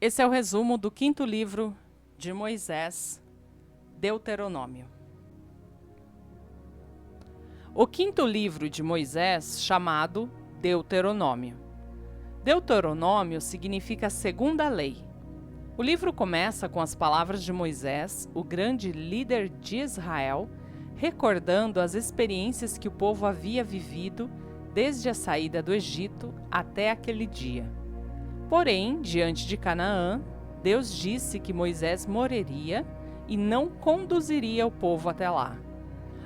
Esse é o resumo do 5º livro de Moisés, Deuteronômio. O 5º livro de Moisés, chamado Deuteronômio. Deuteronômio significa segunda lei. O livro começa com as palavras de Moisés, o grande líder de Israel, recordando as experiências que o povo havia vivido desde a saída do Egito até aquele dia. Porém, diante de Canaã, Deus disse que Moisés morreria e não conduziria o povo até lá.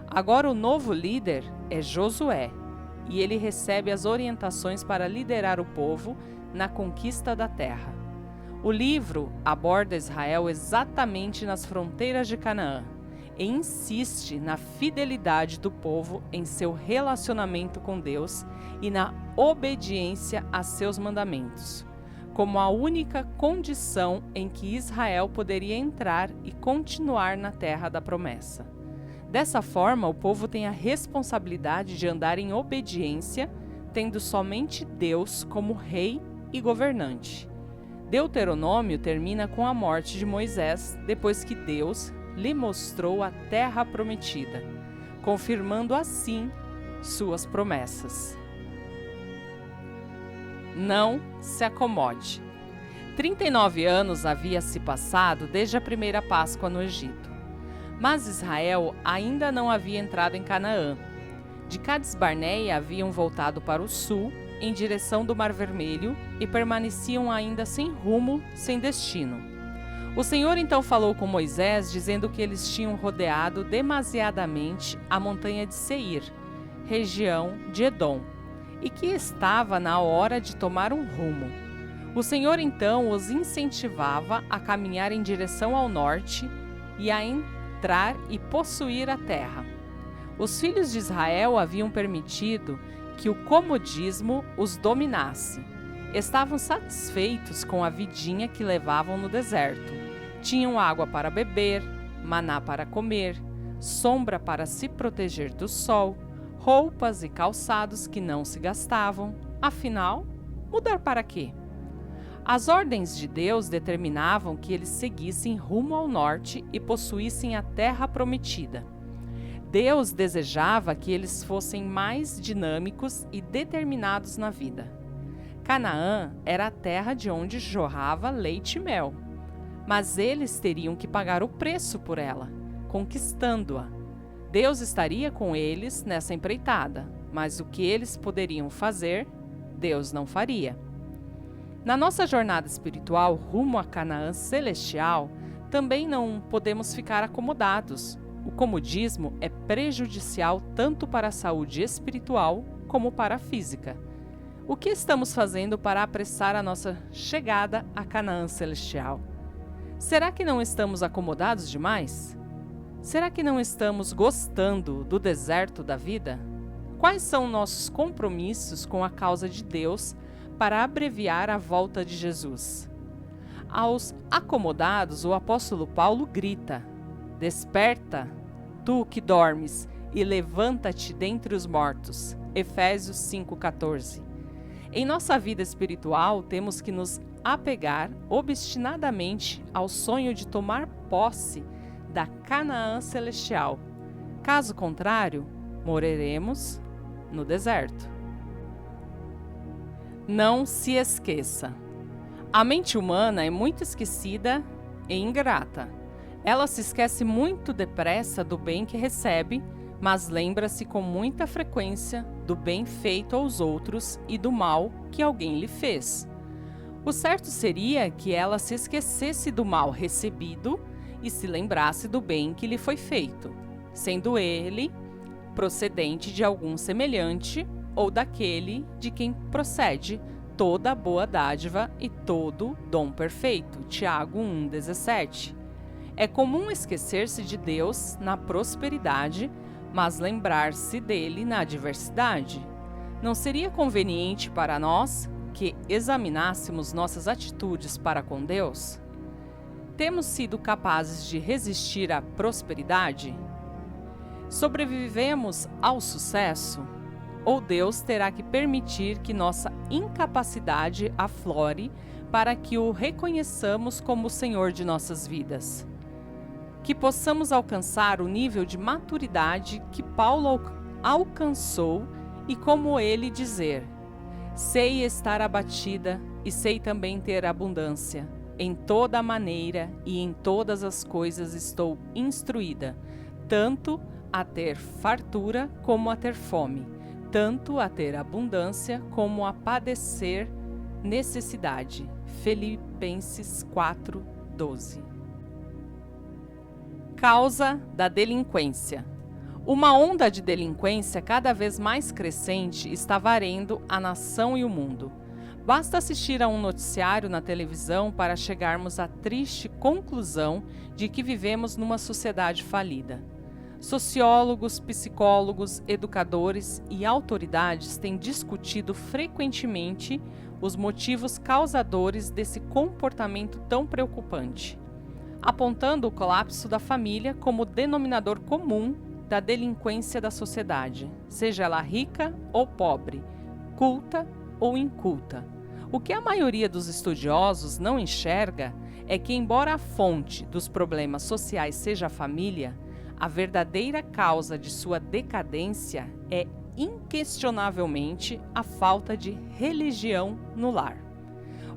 Agora o novo líder é Josué, e ele recebe as orientações para liderar o povo na conquista da terra. O livro aborda Israel exatamente nas fronteiras de Canaã e insiste na fidelidade do povo em seu relacionamento com Deus e na obediência a seus mandamentos, como a única condição em que Israel poderia entrar e continuar na terra da promessa. Dessa forma, o povo tem a responsabilidade de andar em obediência, tendo somente Deus como rei e governante. Deuteronômio termina com a morte de Moisés, depois que Deus lhe mostrou a terra prometida, confirmando assim suas promessas. Não se acomode. 39 anos havia se passado desde a primeira Páscoa no Egito. Mas Israel ainda não havia entrado em Canaã. De Cades-Barneia haviam voltado para o sul, em direção do Mar Vermelho, e permaneciam ainda sem rumo, sem destino. O Senhor então falou com Moisés, dizendo que eles tinham rodeado demasiadamente a montanha de Seir, região de Edom, e que estava na hora de tomar um rumo. O Senhor então os incentivava a caminhar em direção ao norte e a entrar e possuir a terra. Os filhos de Israel haviam permitido que o comodismo os dominasse. Estavam satisfeitos com a vidinha que levavam no deserto. Tinham água para beber, maná para comer, sombra para se proteger do sol, roupas e calçados que não se gastavam. Afinal, mudar para quê? As ordens de Deus determinavam que eles seguissem rumo ao norte e possuíssem a terra prometida. Deus desejava que eles fossem mais dinâmicos e determinados na vida. Canaã era a terra de onde jorrava leite e mel, mas eles teriam que pagar o preço por ela, conquistando-a. Deus estaria com eles nessa empreitada, mas o que eles poderiam fazer, Deus não faria. Na nossa jornada espiritual rumo a Canaã celestial, também não podemos ficar acomodados. O comodismo é prejudicial tanto para a saúde espiritual como para a física. O que estamos fazendo para apressar a nossa chegada a Canaã celestial? Será que não estamos acomodados demais? Será que não estamos gostando do deserto da vida? Quais são nossos compromissos com a causa de Deus para abreviar a volta de Jesus? Aos acomodados, o apóstolo Paulo grita: "Desperta, tu que dormes, e levanta-te dentre os mortos." Efésios 5,14. Em nossa vida espiritual, temos que nos apegar obstinadamente ao sonho de tomar posse da Canaã celestial. Caso contrário, morreremos no deserto. Não se esqueça. A mente humana é muito esquecida e ingrata. Ela se esquece muito depressa do bem que recebe, mas lembra-se com muita frequência do bem feito aos outros e do mal que alguém lhe fez. O certo seria que ela se esquecesse do mal recebido e se lembrasse do bem que lhe foi feito, sendo ele procedente de algum semelhante ou daquele de quem procede toda boa dádiva e todo dom perfeito. Tiago 1,17. É comum esquecer-se de Deus na prosperidade, mas lembrar-se dele na adversidade. Não seria conveniente para nós que examinássemos nossas atitudes para com Deus? Temos sido capazes de resistir à prosperidade? Sobrevivemos ao sucesso? Ou Deus terá que permitir que nossa incapacidade aflore para que o reconheçamos como o Senhor de nossas vidas. Que possamos alcançar o nível de maturidade que Paulo alcançou e, como ele, dizer: sei estar abatida e sei também ter abundância. Em toda maneira e em todas as coisas estou instruída, tanto a ter fartura como a ter fome, tanto a ter abundância como a padecer necessidade. Filipenses 4:12. Causa da delinquência. Uma onda de delinquência cada vez mais crescente está varrendo a nação e o mundo. Basta assistir a um noticiário na televisão para chegarmos à triste conclusão de que vivemos numa sociedade falida. Sociólogos, psicólogos, educadores e autoridades têm discutido frequentemente os motivos causadores desse comportamento tão preocupante, apontando o colapso da família como denominador comum da delinquência da sociedade, seja ela rica ou pobre, culta ou inculta. O que a maioria dos estudiosos não enxerga é que, embora a fonte dos problemas sociais seja a família, a verdadeira causa de sua decadência é inquestionavelmente a falta de religião no lar.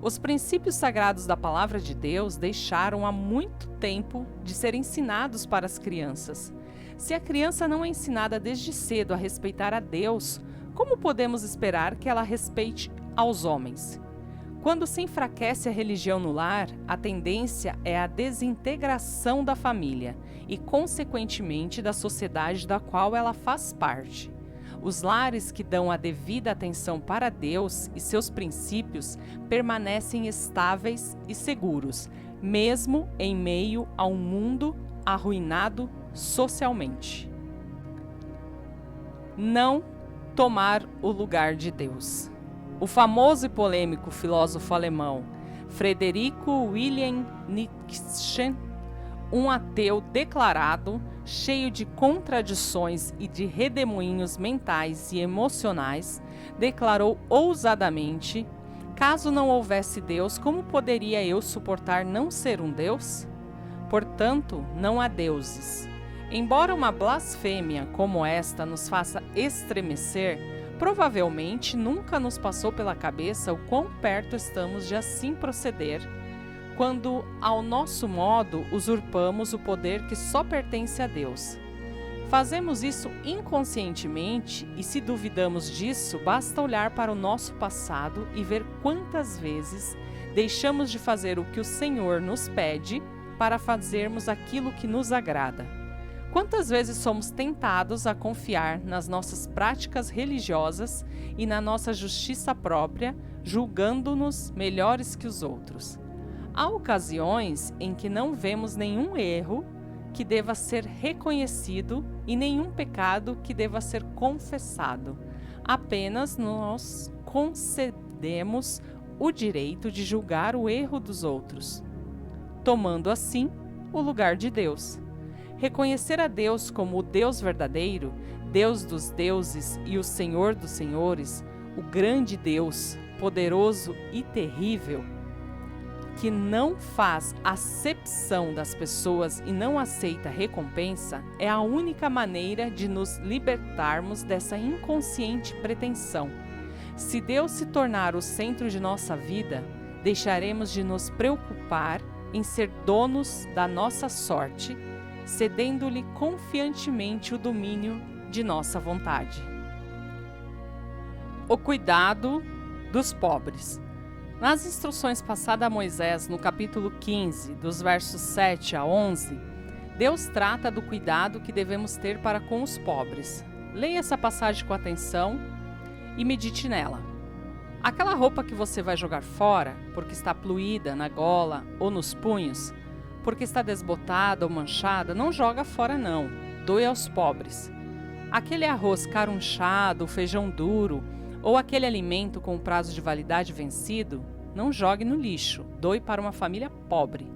Os princípios sagrados da Palavra de Deus deixaram há muito tempo de ser ensinados para as crianças. Se a criança não é ensinada desde cedo a respeitar a Deus, como podemos esperar que ela respeite aos homens? Quando se enfraquece a religião no lar, a tendência é a desintegração da família e, consequentemente, da sociedade da qual ela faz parte. Os lares que dão a devida atenção para Deus e seus princípios permanecem estáveis e seguros, mesmo em meio a um mundo arruinado socialmente. Não tomar o lugar de Deus. O famoso e polêmico filósofo alemão Friedrich Wilhelm Nietzsche, um ateu declarado, cheio de contradições e de redemoinhos mentais e emocionais, declarou ousadamente: caso não houvesse Deus, como poderia eu suportar não ser um Deus? Portanto, não há deuses. Embora uma blasfêmia como esta nos faça estremecer, provavelmente nunca nos passou pela cabeça o quão perto estamos de assim proceder, quando, ao nosso modo, usurpamos o poder que só pertence a Deus. Fazemos isso inconscientemente e, se duvidamos disso, basta olhar para o nosso passado e ver quantas vezes deixamos de fazer o que o Senhor nos pede para fazermos aquilo que nos agrada. Quantas vezes somos tentados a confiar nas nossas práticas religiosas e na nossa justiça própria, julgando-nos melhores que os outros. Há ocasiões em que não vemos nenhum erro que deva ser reconhecido e nenhum pecado que deva ser confessado. Apenas nós concedemos o direito de julgar o erro dos outros, tomando assim o lugar de Deus. Reconhecer a Deus como o Deus verdadeiro, Deus dos deuses e o Senhor dos senhores, o grande Deus, poderoso e terrível, que não faz acepção das pessoas e não aceita recompensa, é a única maneira de nos libertarmos dessa inconsciente pretensão. Se Deus se tornar o centro de nossa vida, deixaremos de nos preocupar em ser donos da nossa sorte, cedendo-lhe confiantemente o domínio de nossa vontade. O cuidado dos pobres. Nas instruções passadas a Moisés, no capítulo 15, dos versos 7 a 11, Deus trata do cuidado que devemos ter para com os pobres. Leia essa passagem com atenção e medite nela. Aquela roupa que você vai jogar fora, porque está pluída na gola ou nos punhos, porque está desbotada ou manchada, não joga fora não, doe aos pobres. Aquele arroz carunchado, feijão duro, ou aquele alimento com o prazo de validade vencido, não jogue no lixo, doe para uma família pobre.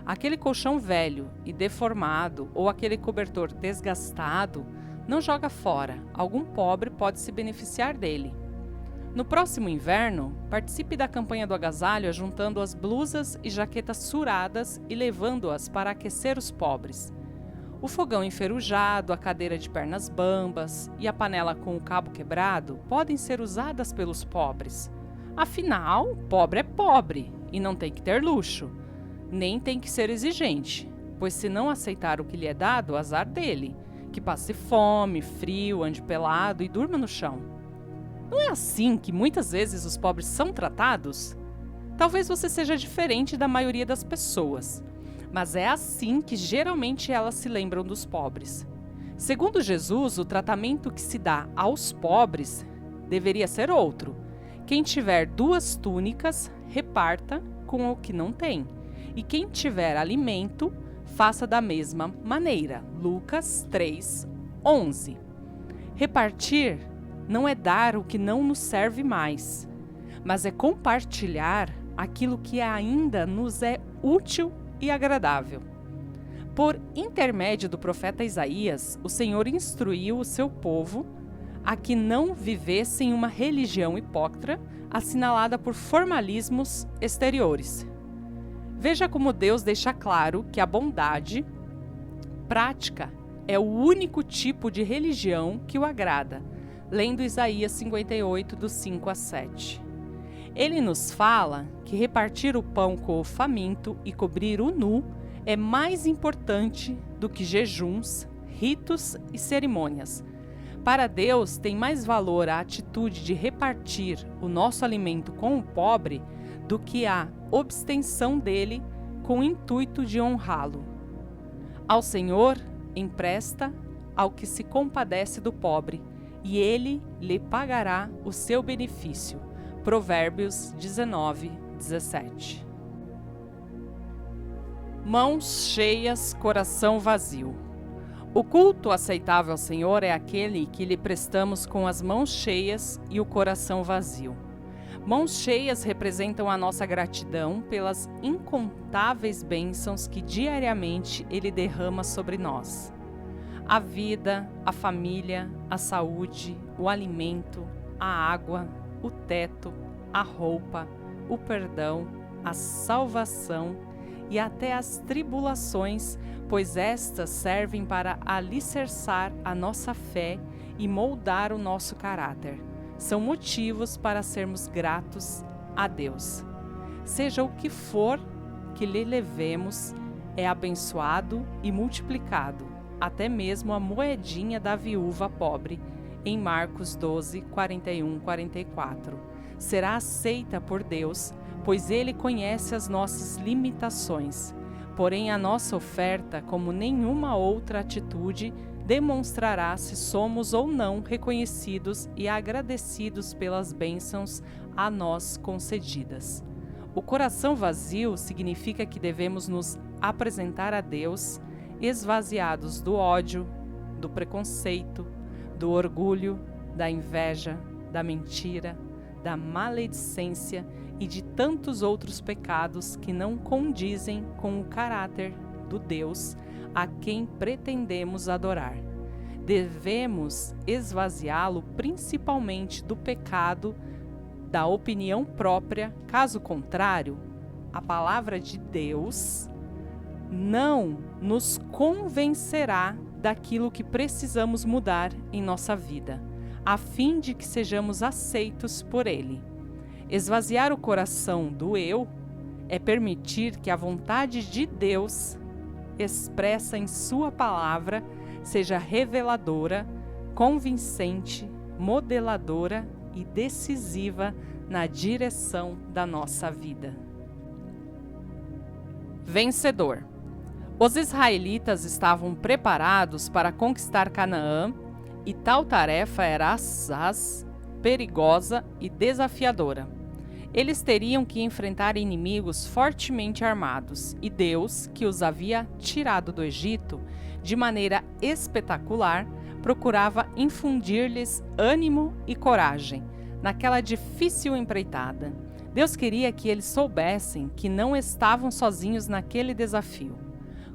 Aquele colchão velho e deformado, ou aquele cobertor desgastado, não joga fora, algum pobre pode se beneficiar dele. No próximo inverno, participe da campanha do agasalho juntando as blusas e jaquetas suradas e levando-as para aquecer os pobres. O fogão enferrujado, a cadeira de pernas bambas e a panela com o cabo quebrado podem ser usadas pelos pobres. Afinal, pobre é pobre e não tem que ter luxo, nem tem que ser exigente, pois se não aceitar o que lhe é dado, azar dele, que passe fome, frio, ande pelado e durma no chão. Não é assim que muitas vezes os pobres são tratados? Talvez você seja diferente da maioria das pessoas, mas é assim que geralmente elas se lembram dos pobres. Segundo Jesus, o tratamento que se dá aos pobres deveria ser outro. Quem tiver 2 túnicas, reparta com o que não tem. E quem tiver alimento, faça da mesma maneira. Lucas 3:11. Repartir não é dar o que não nos serve mais, mas é compartilhar aquilo que ainda nos é útil e agradável. Por intermédio do profeta Isaías, o Senhor instruiu o seu povo a que não vivessem uma religião hipócrita assinalada por formalismos exteriores. Veja como Deus deixa claro que a bondade prática é o único tipo de religião que o agrada, lendo Isaías 58, do 5 a 7. Ele nos fala que repartir o pão com o faminto e cobrir o nu é mais importante do que jejuns, ritos e cerimônias. Para Deus, tem mais valor a atitude de repartir o nosso alimento com o pobre do que a abstenção dele com o intuito de honrá-lo. Ao Senhor empresta ao que se compadece do pobre, e ele lhe pagará o seu benefício. Provérbios 19:17. Mãos cheias, coração vazio. O culto aceitável ao Senhor é aquele que lhe prestamos com as mãos cheias e o coração vazio. Mãos cheias representam a nossa gratidão pelas incontáveis bênçãos que diariamente Ele derrama sobre nós. A vida, a família, a saúde, o alimento, a água, o teto, a roupa, o perdão, a salvação e até as tribulações, pois estas servem para alicerçar a nossa fé e moldar o nosso caráter. São motivos para sermos gratos a Deus. Seja o que for que lhe levemos, é abençoado e multiplicado. Até mesmo a moedinha da viúva pobre, em Marcos 12, 41-44. Será aceita por Deus, pois Ele conhece as nossas limitações. Porém, a nossa oferta, como nenhuma outra atitude, demonstrará se somos ou não reconhecidos e agradecidos pelas bênçãos a nós concedidas. O coração vazio significa que devemos nos apresentar a Deus esvaziados do ódio, do preconceito, do orgulho, da inveja, da mentira, da maledicência e de tantos outros pecados que não condizem com o caráter do Deus a quem pretendemos adorar. Devemos esvaziá-lo principalmente do pecado da opinião própria, caso contrário, a palavra de Deus não nos convencerá daquilo que precisamos mudar em nossa vida, a fim de que sejamos aceitos por Ele. Esvaziar o coração do eu é permitir que a vontade de Deus, expressa em Sua palavra, seja reveladora, convincente, modeladora e decisiva na direção da nossa vida. Vencedor. Os israelitas estavam preparados para conquistar Canaã e tal tarefa era assaz, perigosa e desafiadora. Eles teriam que enfrentar inimigos fortemente armados e Deus, que os havia tirado do Egito de maneira espetacular, procurava infundir-lhes ânimo e coragem naquela difícil empreitada. Deus queria que eles soubessem que não estavam sozinhos naquele desafio.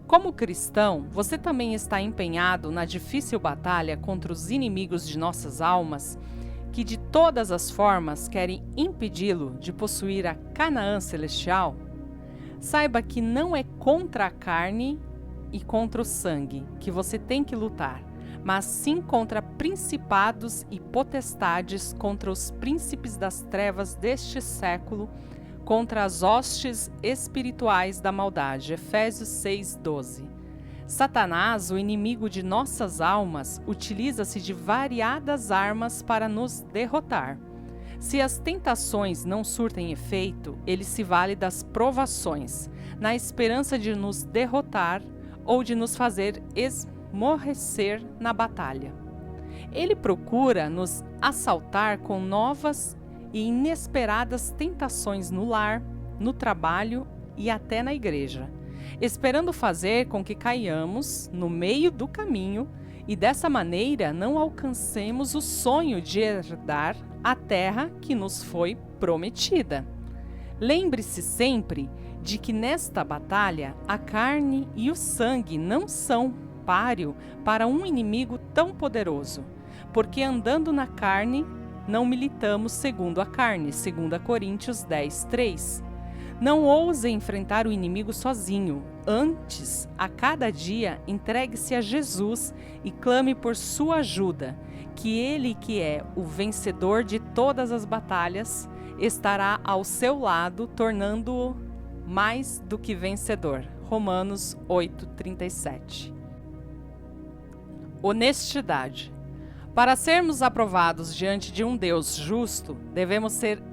Como cristão, você também está empenhado na difícil batalha contra os inimigos de nossas almas, que de todas as formas querem impedi-lo de possuir a Canaã celestial, saiba que não é contra a carne e contra o sangue que você tem que lutar, mas sim contra principados e potestades, contra os príncipes das trevas deste século, contra as hostes espirituais da maldade. Efésios 6:12. Satanás, o inimigo de nossas almas, utiliza-se de variadas armas para nos derrotar. Se as tentações não surtem efeito, ele se vale das provações, na esperança de nos derrotar ou de nos fazer esmorrecer na batalha. Ele procura nos assaltar com novas e inesperadas tentações no lar, no trabalho e até na igreja, esperando fazer com que caiamos no meio do caminho e dessa maneira não alcancemos o sonho de herdar a terra que nos foi prometida. Lembre-se sempre de que nesta batalha a carne e o sangue não são páreo para um inimigo tão poderoso, porque andando na carne não militamos segundo a carne, 2 Coríntios 10:3. Não ouse enfrentar o inimigo sozinho. Antes, a cada dia, entregue-se a Jesus e clame por sua ajuda, que Ele, que é o vencedor de todas as batalhas, estará ao seu lado, tornando-o mais do que vencedor. Romanos 8:37. Honestidade. Para sermos aprovados diante de um Deus justo, devemos ser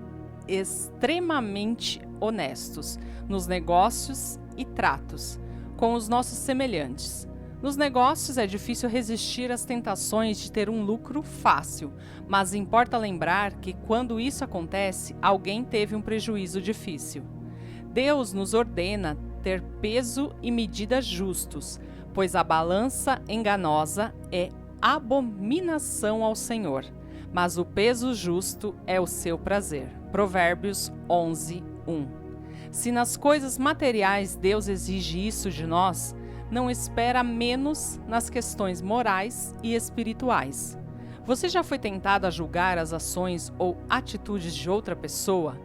extremamente honestos nos negócios e tratos com os nossos semelhantes. Nos negócios é difícil resistir às tentações de ter um lucro fácil, mas importa lembrar que quando isso acontece, alguém teve um prejuízo difícil. Deus nos ordena ter peso e medida justos, pois a balança enganosa é abominação ao Senhor, mas o peso justo é o seu prazer. Provérbios 11:1. Se nas coisas materiais Deus exige isso de nós, não espera menos nas questões morais e espirituais. Você já foi tentado a julgar as ações ou atitudes de outra pessoa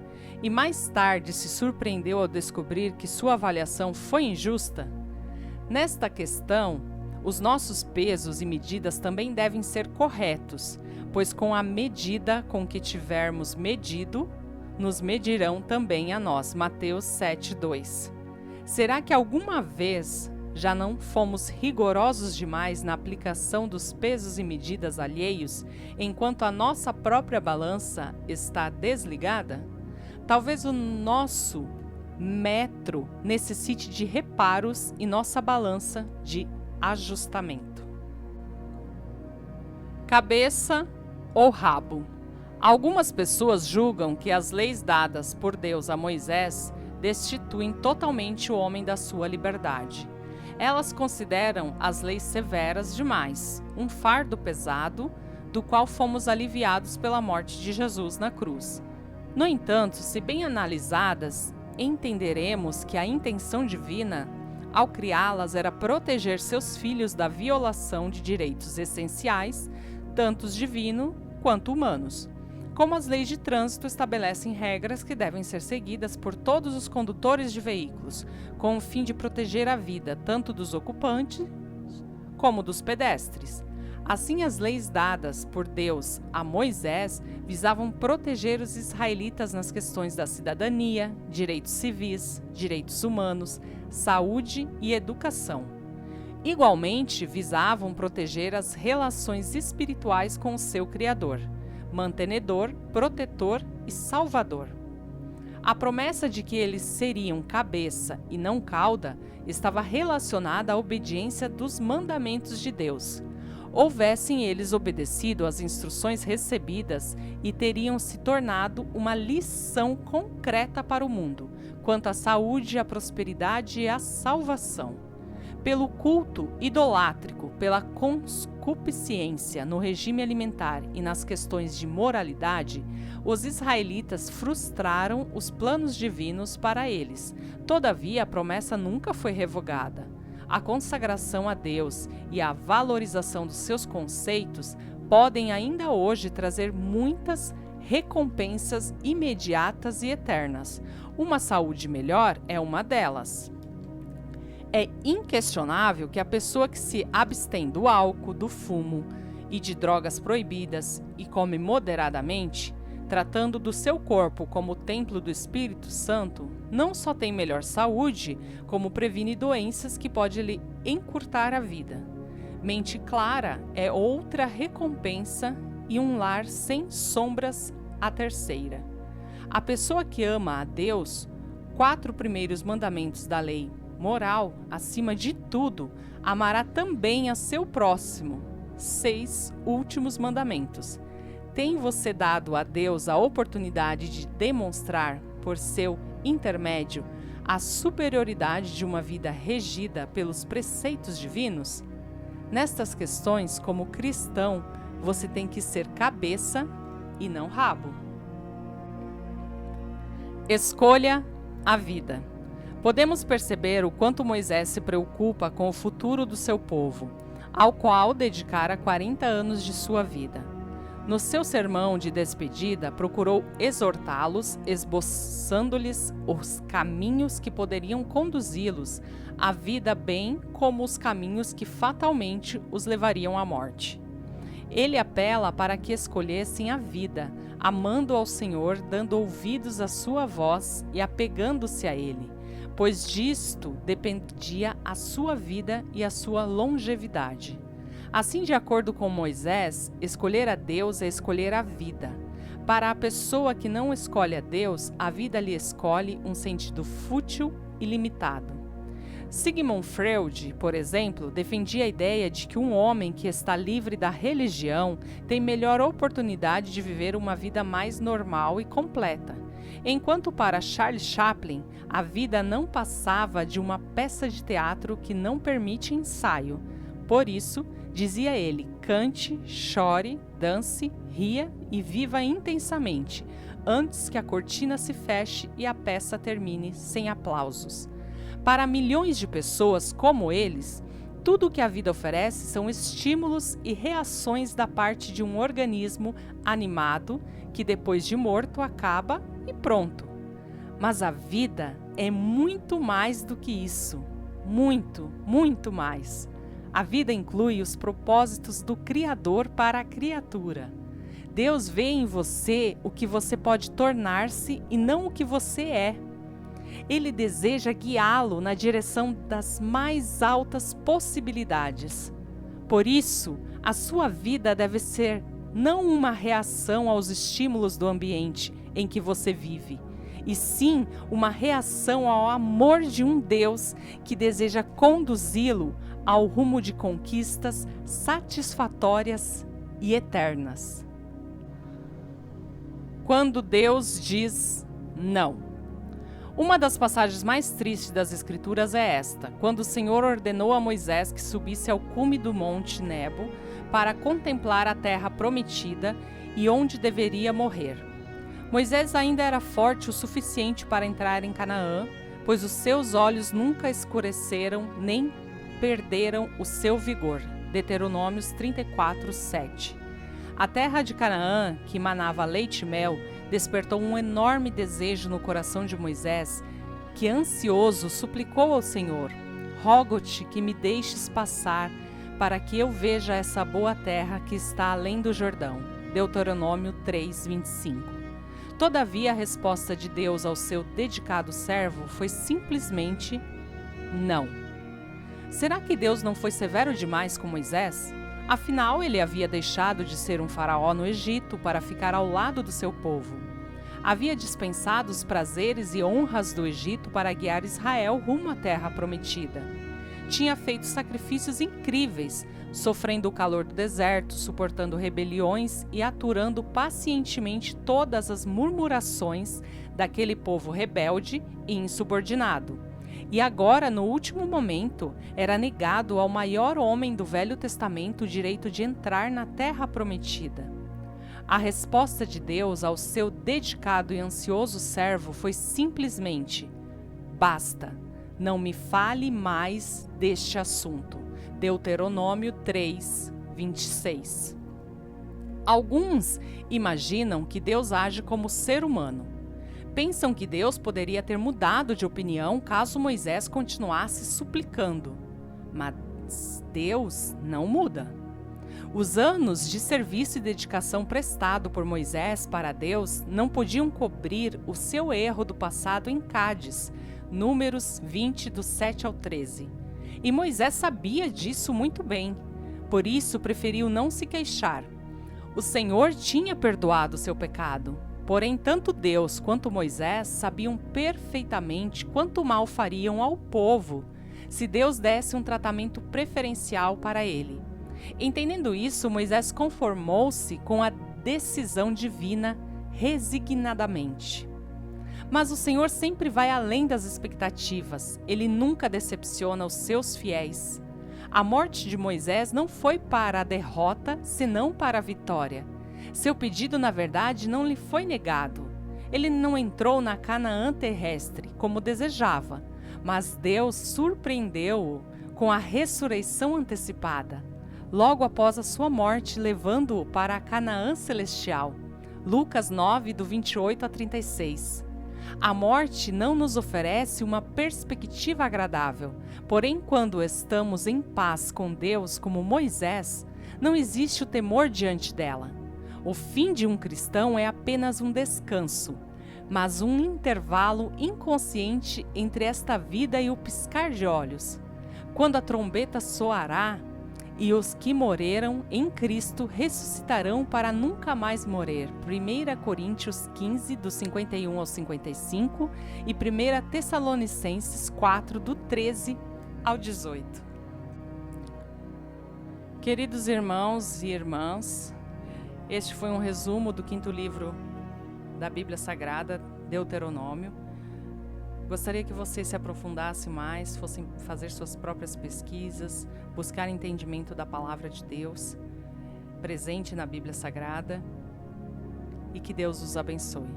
e mais tarde se surpreendeu ao descobrir que sua avaliação foi injusta? Nesta questão, os nossos pesos e medidas também devem ser corretos, pois com a medida com que tivermos medido, nos medirão também a nós. Mateus 7:2. Será que alguma vez já não fomos rigorosos demais na aplicação dos pesos e medidas alheios, enquanto a nossa própria balança está desligada? Talvez o nosso metro necessite de reparos e nossa balança de ajustamento. Cabeça ou rabo? Algumas pessoas julgam que as leis dadas por Deus a Moisés destituem totalmente o homem da sua liberdade. Elas consideram as leis severas demais, um fardo pesado, do qual fomos aliviados pela morte de Jesus na cruz. No entanto, se bem analisadas, entenderemos que a intenção divina, ao criá-las, era proteger seus filhos da violação de direitos essenciais, tanto divinos quanto humanos. Como as leis de trânsito estabelecem regras que devem ser seguidas por todos os condutores de veículos, com o fim de proteger a vida tanto dos ocupantes como dos pedestres. Assim, as leis dadas por Deus a Moisés visavam proteger os israelitas nas questões da cidadania, direitos civis, direitos humanos, saúde e educação. Igualmente, visavam proteger as relações espirituais com o seu Criador, mantenedor, protetor e salvador. A promessa de que eles seriam cabeça e não cauda estava relacionada à obediência dos mandamentos de Deus. Houvessem eles obedecido às instruções recebidas e teriam se tornado uma lição concreta para o mundo, quanto à saúde, à prosperidade e à salvação. Pelo culto idolátrico, pela concupiscência no regime alimentar e nas questões de moralidade, os israelitas frustraram os planos divinos para eles. Todavia, a promessa nunca foi revogada. A consagração a Deus e a valorização dos seus conceitos podem ainda hoje trazer muitas recompensas imediatas e eternas. Uma saúde melhor é uma delas. É inquestionável que a pessoa que se abstém do álcool, do fumo e de drogas proibidas e come moderadamente, tratando do seu corpo como o templo do Espírito Santo, não só tem melhor saúde, como previne doenças que podem lhe encurtar a vida. Mente clara é outra recompensa e um lar sem sombras a terceira. A pessoa que ama a Deus, 4 primeiros mandamentos da lei moral, acima de tudo, amará também a seu próximo, 6 últimos mandamentos. Tem você dado a Deus a oportunidade de demonstrar, por seu intermédio, a superioridade de uma vida regida pelos preceitos divinos? Nestas questões, como cristão, você tem que ser cabeça e não rabo. Escolha a vida. Podemos perceber o quanto Moisés se preocupa com o futuro do seu povo, ao qual dedicara 40 anos de sua vida. No seu sermão de despedida, procurou exortá-los, esboçando-lhes os caminhos que poderiam conduzi-los à vida, bem como os caminhos que fatalmente os levariam à morte. Ele apela para que escolhessem a vida, amando ao Senhor, dando ouvidos à sua voz e apegando-se a Ele, pois disto dependia a sua vida e a sua longevidade. Assim, de acordo com Moisés, escolher a Deus é escolher a vida. Para a pessoa que não escolhe a Deus, a vida lhe escolhe um sentido fútil e limitado. Sigmund Freud, por exemplo, defendia a ideia de que um homem que está livre da religião tem melhor oportunidade de viver uma vida mais normal e completa. Enquanto para Charles Chaplin, a vida não passava de uma peça de teatro que não permite ensaio. Por isso, dizia ele, cante, chore, dance, ria e viva intensamente, antes que a cortina se feche e a peça termine sem aplausos. Para milhões de pessoas como eles, tudo o que a vida oferece são estímulos e reações da parte de um organismo animado que depois de morto acaba e pronto. Mas a vida é muito mais do que isso. Muito, muito mais. A vida inclui os propósitos do Criador para a criatura. Deus vê em você o que você pode tornar-se e não o que você é. Ele deseja guiá-lo na direção das mais altas possibilidades. Por isso, a sua vida deve ser não uma reação aos estímulos do ambiente em que você vive, e sim uma reação ao amor de um Deus que deseja conduzi-lo ao rumo de conquistas satisfatórias e eternas. Quando Deus diz não. Uma das passagens mais tristes das Escrituras é esta, quando o Senhor ordenou a Moisés que subisse ao cume do monte Nebo para contemplar a terra prometida e onde deveria morrer. Moisés ainda era forte o suficiente para entrar em Canaã, pois os seus olhos nunca escureceram nem perderam o seu vigor. Deuteronômios 34:7. A terra de Canaã, que manava leite e mel, despertou um enorme desejo no coração de Moisés, que ansioso suplicou ao Senhor: rogo-te que me deixes passar, para que eu veja essa boa terra que está além do Jordão. Deuteronômio 3:25. Todavia, a resposta de Deus ao seu dedicado servo foi simplesmente não. Será que Deus não foi severo demais com Moisés? Afinal, ele havia deixado de ser um faraó no Egito para ficar ao lado do seu povo. Havia dispensado os prazeres e honras do Egito para guiar Israel rumo à terra prometida. Tinha feito sacrifícios incríveis, sofrendo o calor do deserto, suportando rebeliões e aturando pacientemente todas as murmurações daquele povo rebelde e insubordinado. E agora, no último momento, era negado ao maior homem do Velho Testamento o direito de entrar na terra prometida. A resposta de Deus ao seu dedicado e ansioso servo foi simplesmente: basta, não me fale mais deste assunto. Deuteronômio 3:26. Alguns imaginam que Deus age como ser humano. Pensam que Deus poderia ter mudado de opinião caso Moisés continuasse suplicando. Mas Deus não muda. Os anos de serviço e dedicação prestado por Moisés para Deus não podiam cobrir o seu erro do passado em Cádiz, Números 20, do 7 ao 13. E Moisés sabia disso muito bem, por isso preferiu não se queixar. O Senhor tinha perdoado seu pecado, porém tanto Deus quanto Moisés sabiam perfeitamente quanto mal fariam ao povo se Deus desse um tratamento preferencial para ele. Entendendo isso, Moisés conformou-se com a decisão divina resignadamente. Mas o Senhor sempre vai além das expectativas, ele nunca decepciona os seus fiéis. A morte de Moisés não foi para a derrota, senão para a vitória. Seu pedido, na verdade, não lhe foi negado. Ele não entrou na Canaã terrestre, como desejava, mas Deus surpreendeu-o com a ressurreição antecipada, logo após a sua morte, levando-o para a Canaã celestial. Lucas 9, do 28 a 36. A morte não nos oferece uma perspectiva agradável, porém, quando estamos em paz com Deus, como Moisés, não existe o temor diante dela. O fim de um cristão é apenas um descanso, mas um intervalo inconsciente entre esta vida e o piscar de olhos. Quando a trombeta soará, e os que morreram em Cristo ressuscitarão para nunca mais morrer. 1 Coríntios 15, do 51 ao 55 e 1 Tessalonicenses 4, do 13 ao 18. Queridos irmãos e irmãs, este foi um resumo do 5º livro da Bíblia Sagrada, Deuteronômio. Gostaria que você se aprofundasse mais, fossem fazer suas próprias pesquisas, buscar entendimento da palavra de Deus, presente na Bíblia Sagrada, e que Deus os abençoe.